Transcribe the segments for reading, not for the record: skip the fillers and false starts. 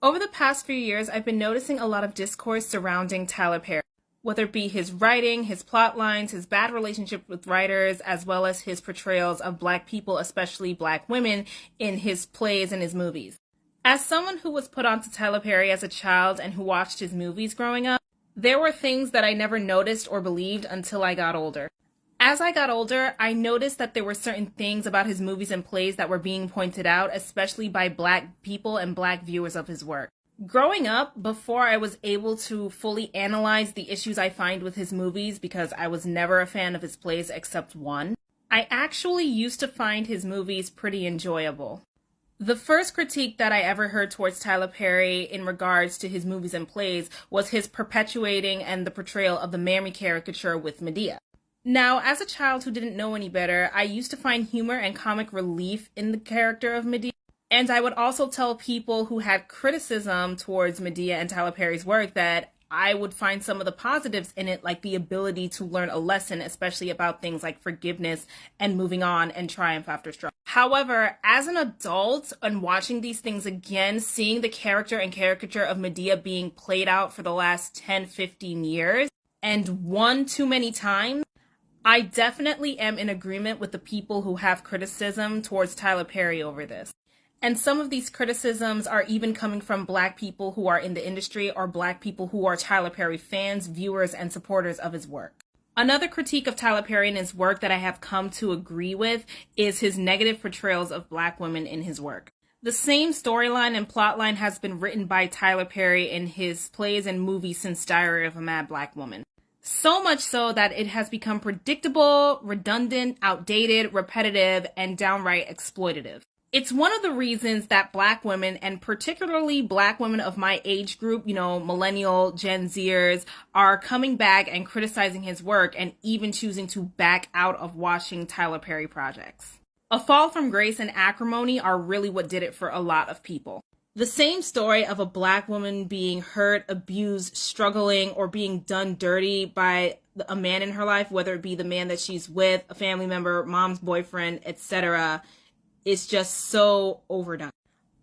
Over the past few years, I've been noticing a lot of discourse surrounding Tyler Perry, whether it be his writing, his plot lines, his bad relationship with writers, as well as his portrayals of Black people, especially Black women, in his plays and his movies. As someone who was put onto Tyler Perry as a child and who watched his movies growing up, there were things that I never noticed or believed until I got older. As I got older, I noticed that there were certain things about his movies and plays that were being pointed out, especially by Black people and Black viewers of his work. Growing up, before I was able to fully analyze the issues I find with his movies, because I was never a fan of his plays except one, I actually used to find his movies pretty enjoyable. The first critique that I ever heard towards Tyler Perry in regards to his movies and plays was his perpetuating and the portrayal of the Mammy caricature with Medea. Now, as a child who didn't know any better, I used to find humor and comic relief in the character of Medea. And I would also tell people who had criticism towards Medea and Tyler Perry's work that I would find some of the positives in it, like the ability to learn a lesson, especially about things like forgiveness and moving on and triumph after struggle. However, as an adult and watching these things again, seeing the character and caricature of Medea being played out for the last 10, 15 years, and one too many times, I definitely am in agreement with the people who have criticism towards Tyler Perry over this. And some of these criticisms are even coming from Black people who are in the industry or Black people who are Tyler Perry fans, viewers, and supporters of his work. Another critique of Tyler Perry and his work that I have come to agree with is his negative portrayals of Black women in his work. The same storyline and plotline has been written by Tyler Perry in his plays and movies since Diary of a Mad Black Woman. So much so that it has become predictable, redundant, outdated, repetitive, and downright exploitative. It's one of the reasons that Black women, and particularly Black women of my age group, millennial, Gen Zers, are coming back and criticizing his work and even choosing to back out of watching Tyler Perry projects. A Fall from Grace and Acrimony are really what did it for a lot of people. The same story of a Black woman being hurt, abused, struggling, or being done dirty by a man in her life, whether it be the man that she's with, a family member, mom's boyfriend, etc., is just so overdone.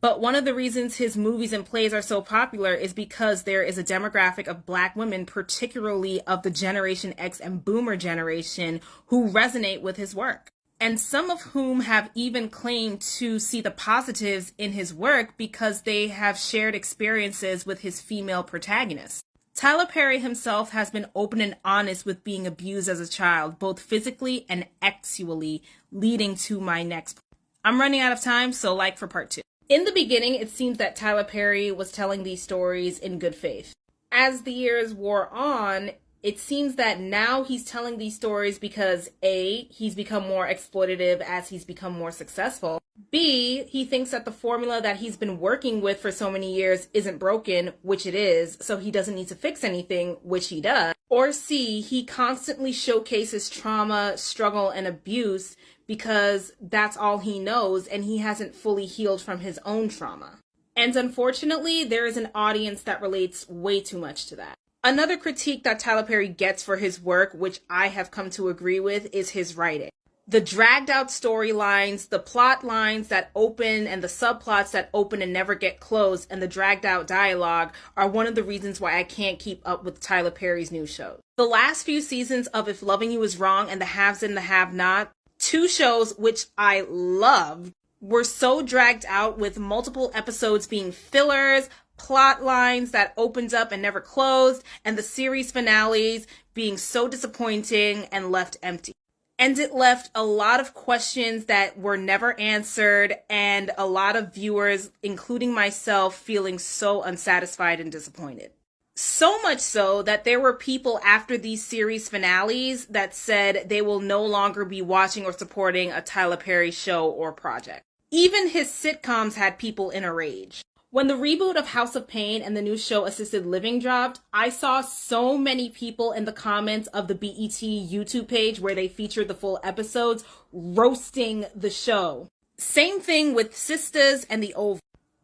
But one of the reasons his movies and plays are so popular is because there is a demographic of Black women, particularly of the Generation X and Boomer generation, who resonate with his work. And some of whom have even claimed to see the positives in his work because they have shared experiences with his female protagonists. Tyler Perry himself has been open and honest with being abused as a child, both physically and sexually, leading to my next point. I'm running out of time, so like for part 2. In the beginning, it seems that Tyler Perry was telling these stories in good faith. As the years wore on, it seems that now he's telling these stories because A, he's become more exploitative as he's become more successful. B, he thinks that the formula that he's been working with for so many years isn't broken, which it is, so he doesn't need to fix anything, which he does. Or C, he constantly showcases trauma, struggle, and abuse because that's all he knows and he hasn't fully healed from his own trauma. And unfortunately, there is an audience that relates way too much to that. Another critique that Tyler Perry gets for his work, which I have come to agree with, is his writing. The dragged out storylines, the plot lines that open and the subplots that open and never get closed, and the dragged out dialogue are one of the reasons why I can't keep up with Tyler Perry's new shows. The last few seasons of If Loving You Is Wrong and The Haves and the Have-Not, two shows which I loved, were so dragged out with multiple episodes being fillers, plot lines that opened up and never closed, and the series finales being so disappointing and left empty. And it left a lot of questions that were never answered and a lot of viewers, including myself, feeling so unsatisfied and disappointed. So much so that there were people after these series finales that said they will no longer be watching or supporting a Tyler Perry show or project. Even his sitcoms had people in a rage. When the reboot of House of Pain and the new show Assisted Living dropped, I saw so many people in the comments of the BET YouTube page where they featured the full episodes roasting the show. Same thing with Sisters and The Oval.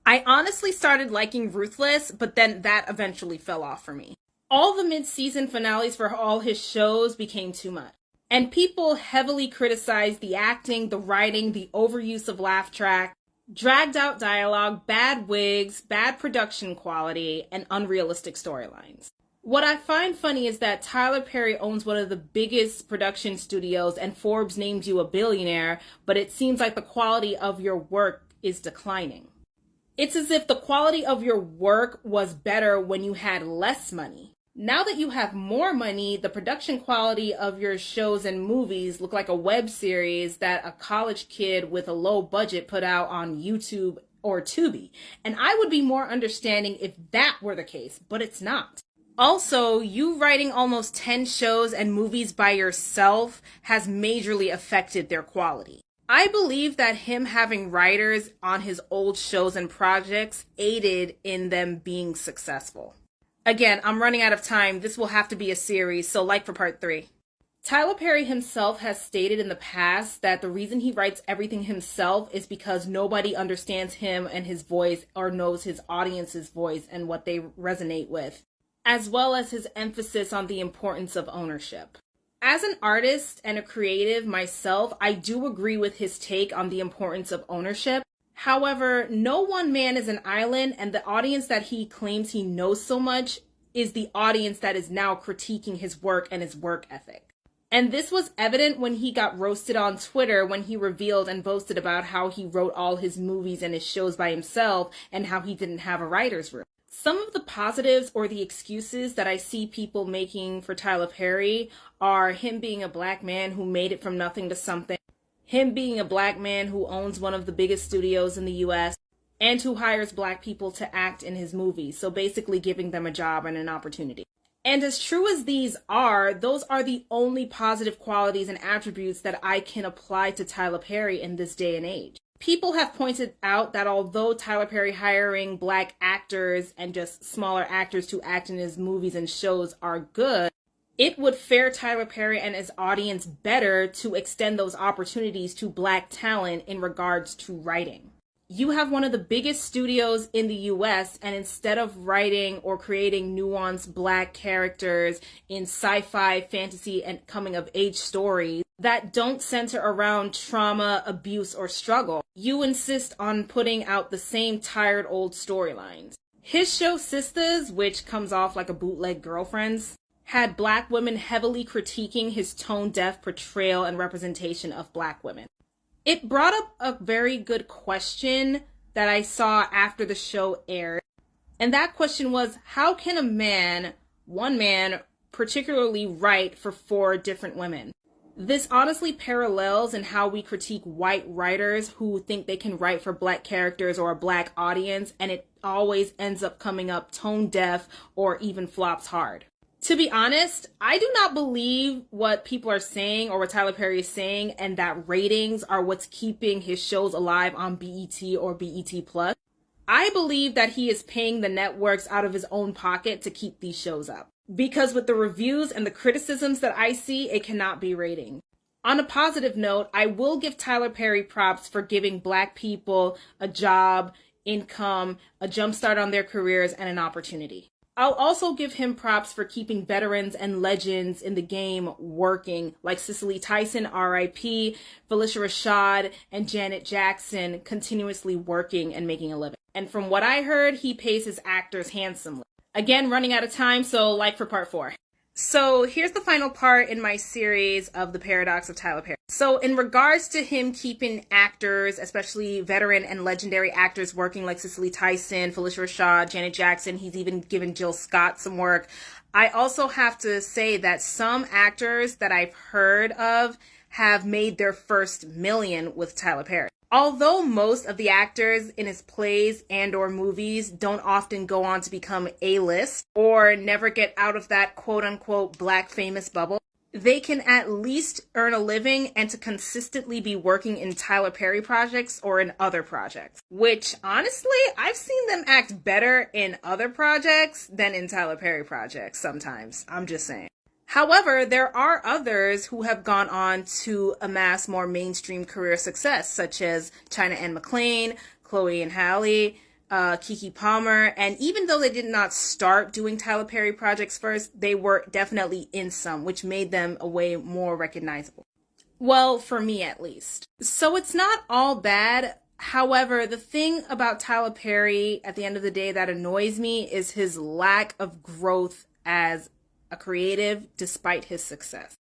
I honestly started liking Ruthless, but then that eventually fell off for me. All the mid-season finales for all his shows became too much. And people heavily criticized the acting, the writing, the overuse of laugh track. Dragged out dialogue, bad wigs, bad production quality, and unrealistic storylines. What I find funny is that Tyler Perry owns one of the biggest production studios and Forbes names you a billionaire, but it seems like the quality of your work is declining. It's as if the quality of your work was better when you had less money. Now that you have more money, the production quality of your shows and movies look like a web series that a college kid with a low budget put out on YouTube or Tubi. And I would be more understanding if that were the case, but it's not. Also, you writing almost 10 shows and movies by yourself has majorly affected their quality. I believe that him having writers on his old shows and projects aided in them being successful. Again, I'm running out of time. This will have to be a series, so like for part 3. Tyler Perry himself has stated in the past that the reason he writes everything himself is because nobody understands him and his voice or knows his audience's voice and what they resonate with, as well as his emphasis on the importance of ownership. As an artist and a creative myself, I do agree with his take on the importance of ownership. However, no one man is an island, and the audience that he claims he knows so much is the audience that is now critiquing his work and his work ethic. And this was evident when he got roasted on Twitter when he revealed and boasted about how he wrote all his movies and his shows by himself and how he didn't have a writer's room. Some of the positives or the excuses that I see people making for Tyler Perry are him being a black man who made it from nothing to something, him being a black man who owns one of the biggest studios in the US, and who hires black people to act in his movies, so basically giving them a job and an opportunity. And as true as these are, those are the only positive qualities and attributes that I can apply to Tyler Perry in this day and age. People have pointed out that although Tyler Perry hiring black actors and just smaller actors to act in his movies and shows are good, it would fare Tyler Perry and his audience better to extend those opportunities to black talent in regards to writing. You have one of the biggest studios in the US, and instead of writing or creating nuanced black characters in sci-fi, fantasy, and coming-of-age stories that don't center around trauma, abuse, or struggle, you insist on putting out the same tired old storylines. His show Sisters, which comes off like a bootleg Girlfriends, had black women heavily critiquing his tone-deaf portrayal and representation of black women. It brought up a very good question that I saw after the show aired. And that question was, how can one man, particularly write for 4 different women? This honestly parallels in how we critique white writers who think they can write for black characters or a black audience, and it always ends up coming up tone deaf or even flops hard. To be honest, I do not believe what people are saying or what Tyler Perry is saying, and that ratings are what's keeping his shows alive on BET or BET+. I believe that he is paying the networks out of his own pocket to keep these shows up. Because with the reviews and the criticisms that I see, it cannot be rating. On a positive note, I will give Tyler Perry props for giving black people a job, income, a jumpstart on their careers, and an opportunity. I'll also give him props for keeping veterans and legends in the game working, like Cicely Tyson, R.I.P., Felicia Rashad, and Janet Jackson, continuously working and making a living. And from what I heard, he pays his actors handsomely. Again, running out of time, so like for part 4. So here's the final part in my series of the paradox of Tyler Perry. So in regards to him keeping actors, especially veteran and legendary actors working like Cicely Tyson, Felicia Rashad, Janet Jackson, he's even given Jill Scott some work. I also have to say that some actors that I've heard of have made their first million with Tyler Perry. Although most of the actors in his plays and or movies don't often go on to become A-list or never get out of that quote-unquote black famous bubble, they can at least earn a living and to consistently be working in Tyler Perry projects or in other projects. Which, honestly, I've seen them act better in other projects than in Tyler Perry projects sometimes. I'm just saying. However, there are others who have gone on to amass more mainstream career success, such as China Anne McClain, Chloe and Halle, Keke Palmer, and even though they did not start doing Tyler Perry projects first, they were definitely in some, which made them a way more recognizable. Well, for me at least. So it's not all bad However, the thing about Tyler Perry at the end of the day that annoys me is his lack of growth as a creative despite his success.